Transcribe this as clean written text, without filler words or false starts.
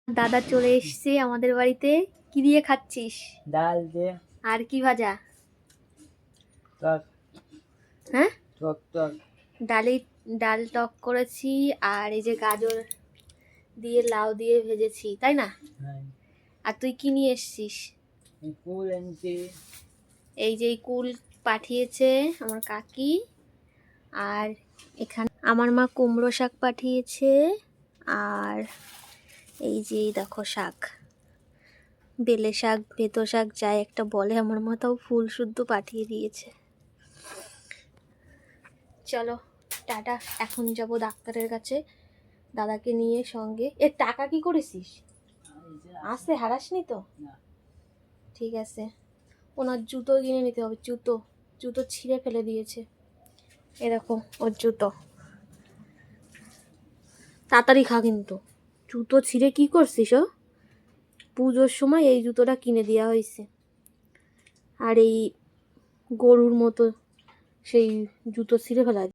দাদা চলে এসেছে আমাদের বাড়িতে। কি দিয়ে খাচ্ছিস? ডাল দিয়ে। আর কি ভাজা? টক। হ্যাঁ, টক। ডাল টক করেছি। আর এই যে গাজর দিয়ে লাউ দিয়ে ভেজেছি, তাই না? হ্যাঁ। আর তুই কি নিয়ে এসেছিস? কুল এনেছি। এই যে কুল পাঠিয়েছে আমার কাকি। আর এখানে আমার মা কুমড়ো শাক পাঠিয়েছে। আর এই যে দেখো শাক, বেলে শাক, বেতো শাক, যাই একটা বলে আমার মা, তাও ফুল শুদ্ধ পাঠিয়ে দিয়েছে। চলো টাটা, এখন যাব ডাক্তারের কাছে দাদাকে নিয়ে সঙ্গে। এর টাকা কি করেছিস? আসতে হারাসনি তো? ঠিক আছে, ওনার জুতো কিনে নিতে হবে। জুতো ছিঁড়ে ফেলে দিয়েছে, এরকম ওর জুতো। তাড়াতাড়ি খা কিন্তু। জুতো ছিঁড়ে কি করছিস? ও পুজোর সময় এই জুতোটা কিনে দেওয়া হয়েছে, আর এই গরুর মতো সেই জুতো ছিঁড়ে ফেলা